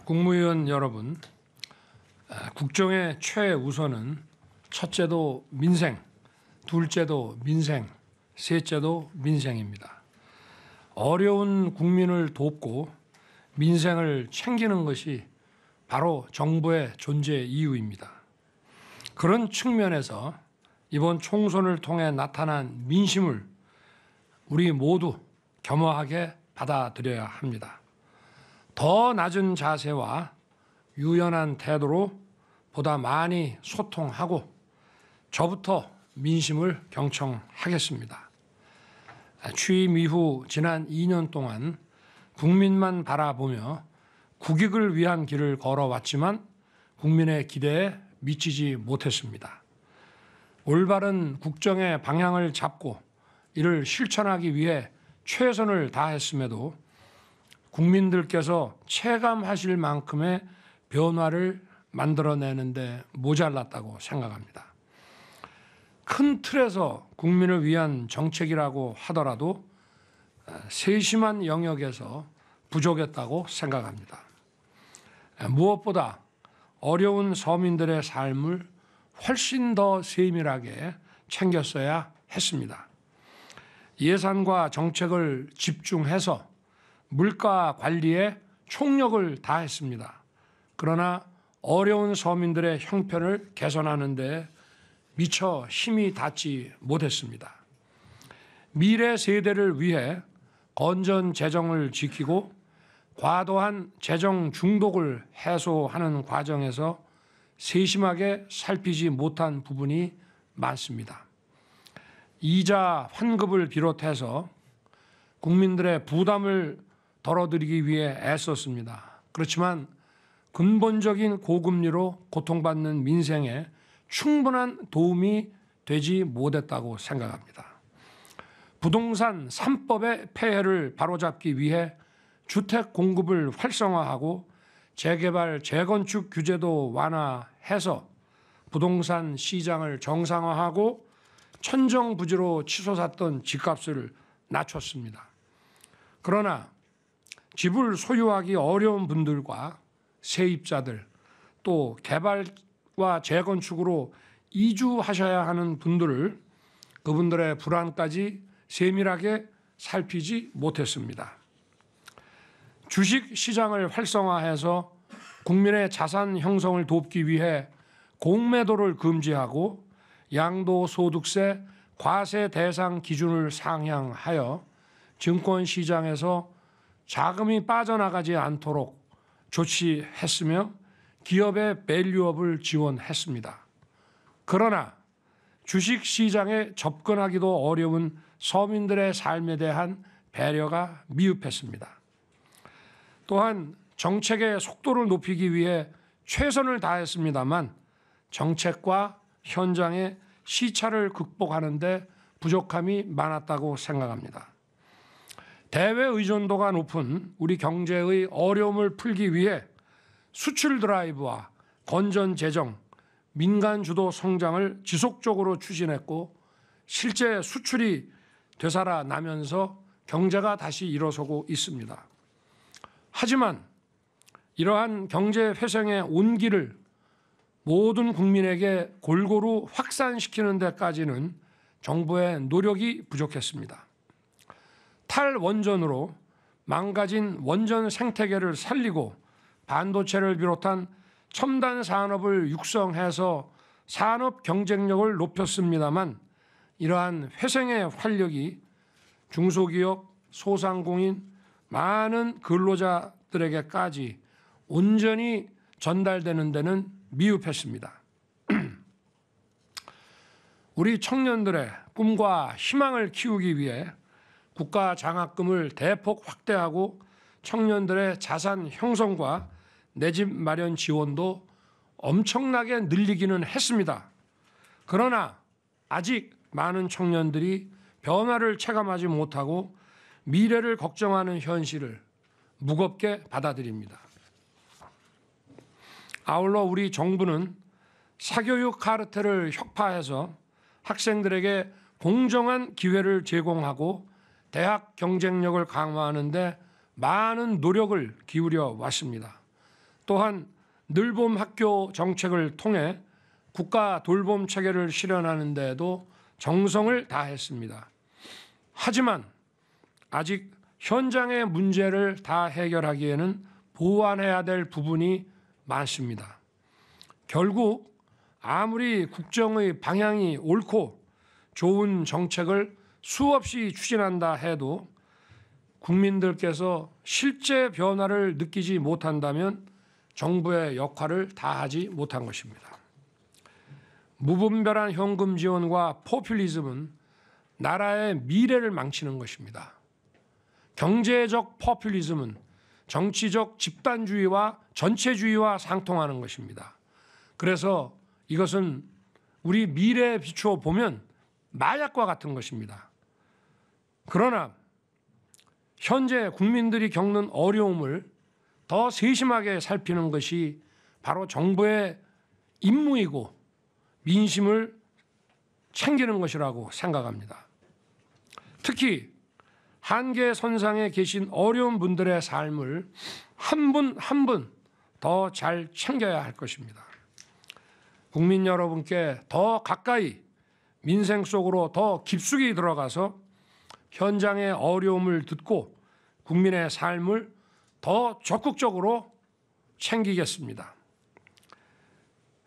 국무위원 여러분, 국정의 최우선은 첫째도 민생, 둘째도 민생, 셋째도 민생입니다. 어려운 국민을 돕고 민생을 챙기는 것이 바로 정부의 존재 이유입니다. 그런 측면에서 이번 총선을 통해 나타난 민심을 우리 모두 겸허하게 받아들여야 합니다. 더 낮은 자세와 유연한 태도로 보다 많이 소통하고 저부터 민심을 경청하겠습니다. 취임 이후 지난 2년 동안 국민만 바라보며 국익을 위한 길을 걸어왔지만 국민의 기대에 미치지 못했습니다. 올바른 국정의 방향을 잡고 이를 실천하기 위해 최선을 다했음에도 국민들께서 체감하실 만큼의 변화를 만들어내는데 모자랐다고 생각합니다. 큰 틀에서 국민을 위한 정책이라고 하더라도 세심한 영역에서 부족했다고 생각합니다. 무엇보다 어려운 서민들의 삶을 훨씬 더 세밀하게 챙겼어야 했습니다. 예산과 정책을 집중해서 물가 관리에 총력을 다했습니다. 그러나 어려운 서민들의 형편을 개선하는 데 미처 힘이 닿지 못했습니다. 미래 세대를 위해 건전 재정을 지키고 과도한 재정 중독을 해소하는 과정에서 세심하게 살피지 못한 부분이 많습니다. 이자 환급을 비롯해서 국민들의 부담을 덜어드리기 위해 애썼습니다. 그렇지만 근본적인 고금리로 고통받는 민생에 충분한 도움이 되지 못했다고 생각합니다. 부동산 3법의 폐해를 바로잡기 위해 주택 공급을 활성화하고 재개발, 재건축 규제도 완화해서 부동산 시장을 정상화하고 천정부지로 치솟았던 집값을 낮췄습니다. 그러나 집을 소유하기 어려운 분들과 세입자들, 또 개발과 재건축으로 이주하셔야 하는 분들을 그분들의 불안까지 세밀하게 살피지 못했습니다. 주식 시장을 활성화해서 국민의 자산 형성을 돕기 위해 공매도를 금지하고 양도소득세 과세 대상 기준을 상향하여 증권시장에서 자금이 빠져나가지 않도록 조치했으며 기업의 밸류업을 지원했습니다. 그러나 주식시장에 접근하기도 어려운 서민들의 삶에 대한 배려가 미흡했습니다. 또한 정책의 속도를 높이기 위해 최선을 다했습니다만 정책과 현장의 시차를 극복하는 데 부족함이 많았다고 생각합니다. 대외 의존도가 높은 우리 경제의 어려움을 풀기 위해 수출 드라이브와 건전 재정, 민간 주도 성장을 지속적으로 추진했고 실제 수출이 되살아나면서 경제가 다시 일어서고 있습니다. 하지만 이러한 경제 회생의 온기를 모든 국민에게 골고루 확산시키는 데까지는 정부의 노력이 부족했습니다. 탈원전으로 망가진 원전 생태계를 살리고 반도체를 비롯한 첨단 산업을 육성해서 산업 경쟁력을 높였습니다만 이러한 회생의 활력이 중소기업, 소상공인, 많은 근로자들에게까지 온전히 전달되는 데는 미흡했습니다. 우리 청년들의 꿈과 희망을 키우기 위해 국가 장학금을 대폭 확대하고 청년들의 자산 형성과 내 집 마련 지원도 엄청나게 늘리기는 했습니다. 그러나 아직 많은 청년들이 변화를 체감하지 못하고 미래를 걱정하는 현실을 무겁게 받아들입니다. 아울러 우리 정부는 사교육 카르텔을 혁파해서 학생들에게 공정한 기회를 제공하고 대학 경쟁력을 강화하는 데 많은 노력을 기울여 왔습니다. 또한 늘봄 학교 정책을 통해 국가 돌봄 체계를 실현하는 데에도 정성을 다했습니다. 하지만 아직 현장의 문제를 다 해결하기에는 보완해야 될 부분이 많습니다. 결국 아무리 국정의 방향이 옳고 좋은 정책을 수없이 추진한다 해도 국민들께서 실제 변화를 느끼지 못한다면 정부의 역할을 다하지 못한 것입니다. 무분별한 현금 지원과 포퓰리즘은 나라의 미래를 망치는 것입니다. 경제적 포퓰리즘은 정치적 집단주의와 전체주의와 상통하는 것입니다. 그래서 이것은 우리 미래에 비추어 보면 마약과 같은 것입니다. 그러나 현재 국민들이 겪는 어려움을 더 세심하게 살피는 것이 바로 정부의 임무이고 민심을 챙기는 것이라고 생각합니다. 특히 한계선상에 계신 어려운 분들의 삶을 한 분 한 분 더 잘 챙겨야 할 것입니다. 국민 여러분께 더 가까이 민생 속으로 더 깊숙이 들어가서 현장의 어려움을 듣고 국민의 삶을 더 적극적으로 챙기겠습니다.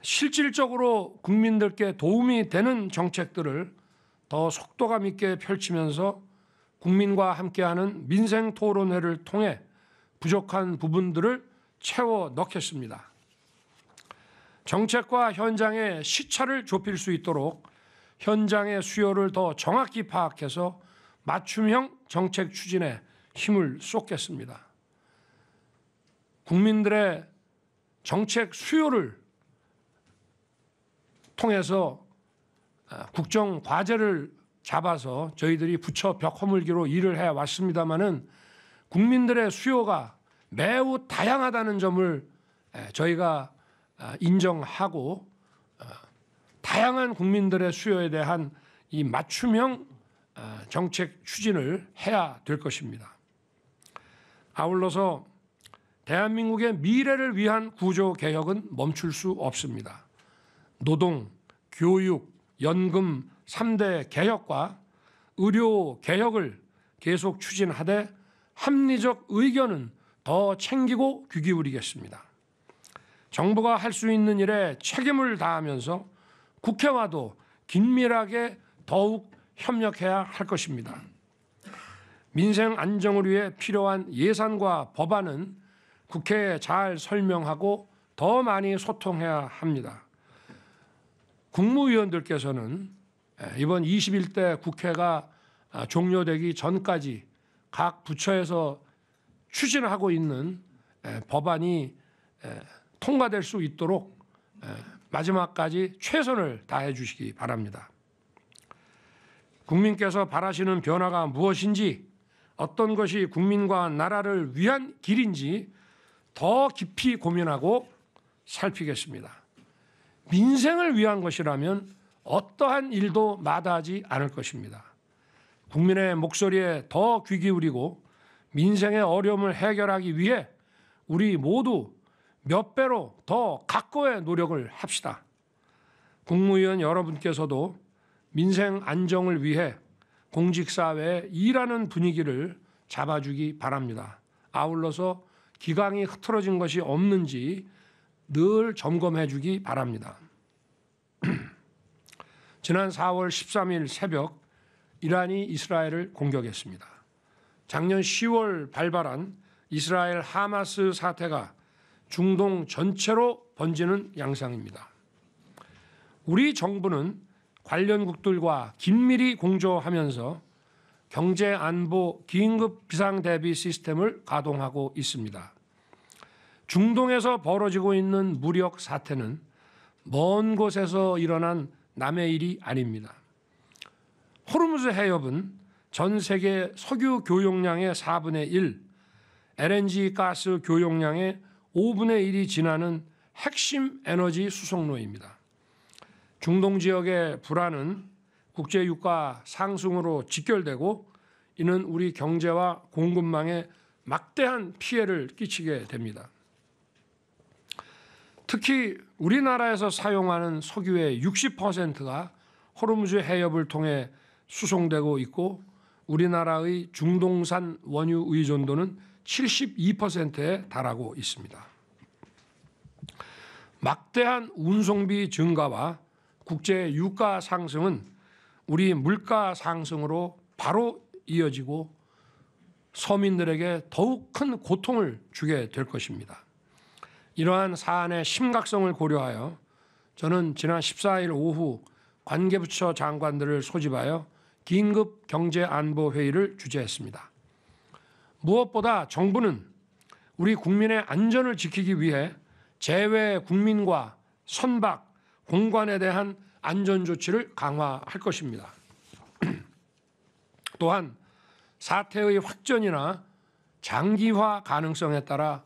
실질적으로 국민들께 도움이 되는 정책들을 더 속도감 있게 펼치면서 국민과 함께하는 민생 토론회를 통해 부족한 부분들을 채워 넣겠습니다. 정책과 현장의 시차를 좁힐 수 있도록 현장의 수요를 더 정확히 파악해서 맞춤형 정책 추진에 힘을 쏟겠습니다. 국민들의 정책 수요를 통해서 국정 과제를 잡아서 저희들이 부처 벽 허물기로 일을 해왔습니다마는 국민들의 수요가 매우 다양하다는 점을 저희가 인정하고 다양한 국민들의 수요에 대한 이 맞춤형 정책 추진을 해야 될 것입니다. 아울러서 대한민국의 미래를 위한 구조 개혁은 멈출 수 없습니다. 노동, 교육, 연금 3대 개혁과 의료 개혁을 계속 추진하되 합리적 의견은 더 챙기고 귀 기울이겠습니다. 정부가 할 수 있는 일에 책임을 다하면서 국회와도 긴밀하게 더욱 협력해야 할 것입니다. 민생 안정을 위해 필요한 예산과 법안은 국회에 잘 설명하고 더 많이 소통해야 합니다. 국무위원들께서는 이번 21대 국회가 종료되기 전까지 각 부처에서 추진하고 있는 법안이 통과될 수 있도록 마지막까지 최선을 다해 주시기 바랍니다. 국민께서 바라시는 변화가 무엇인지, 어떤 것이 국민과 나라를 위한 길인지 더 깊이 고민하고 살피겠습니다. 민생을 위한 것이라면 어떠한 일도 마다하지 않을 것입니다. 국민의 목소리에 더 귀 기울이고 민생의 어려움을 해결하기 위해 우리 모두 몇 배로 더 각고의 노력을 합시다. 국무위원 여러분께서도 민생 안정을 위해 공직사회에 일하는 분위기를 잡아주기 바랍니다. 아울러서 기강이 흐트러진 것이 없는지 늘 점검해 주기 바랍니다. 지난 4월 13일 새벽 이란이 이스라엘을 공격했습니다. 작년 10월 발발한 이스라엘 하마스 사태가 중동 전체로 번지는 양상입니다. 우리 정부는 관련국들과 긴밀히 공조하면서 경제 안보 긴급 비상 대비 시스템을 가동하고 있습니다. 중동에서 벌어지고 있는 무력 사태는 먼 곳에서 일어난 남의 일이 아닙니다. 호르무즈 해협은 전 세계 석유 교역량의 4분의 1, LNG 가스 교역량의 5분의 1이 지나는 핵심 에너지 수송로입니다. 중동 지역의 불안은 국제 유가 상승으로 직결되고 이는 우리 경제와 공급망에 막대한 피해를 끼치게 됩니다. 특히 우리나라에서 사용하는 석유의 60%가 호르무즈 해협을 통해 수송되고 있고 우리나라의 중동산 원유 의존도는 72%에 달하고 있습니다. 막대한 운송비 증가와 국제 유가 상승은 우리 물가 상승으로 바로 이어지고 서민들에게 더욱 큰 고통을 주게 될 것입니다. 이러한 사안의 심각성을 고려하여 저는 지난 14일 오후 관계부처 장관들을 소집하여 긴급 경제안보회의를 주재했습니다. 무엇보다 정부는 우리 국민의 안전을 지키기 위해 재외 국민과 선박, 공관에 대한 안전조치를 강화할 것입니다. 또한 사태의 확전이나 장기화 가능성에 따라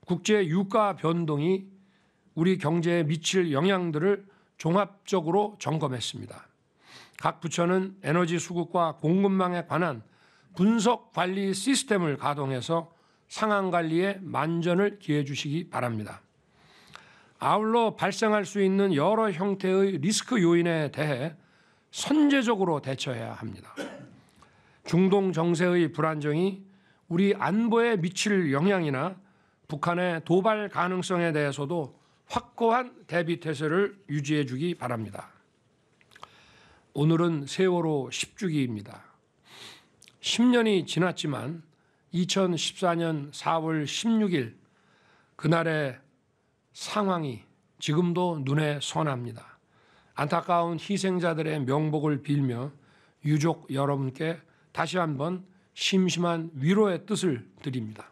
국제 유가 변동이 우리 경제에 미칠 영향들을 종합적으로 점검했습니다. 각 부처는 에너지 수급과 공급망에 관한 분석 관리 시스템을 가동해서 상황 관리에 만전을 기해 주시기 바랍니다. 아울러 발생할 수 있는 여러 형태의 리스크 요인에 대해 선제적으로 대처해야 합니다. 중동 정세의 불안정이 우리 안보에 미칠 영향이나 북한의 도발 가능성에 대해서도 확고한 대비 태세를 유지해 주기 바랍니다. 오늘은 세월호 10주기입니다. 10년이 지났지만 2014년 4월 16일 그날의 상황이 지금도 눈에 선합니다. 안타까운 희생자들의 명복을 빌며 유족 여러분께 다시 한번 심심한 위로의 뜻을 드립니다.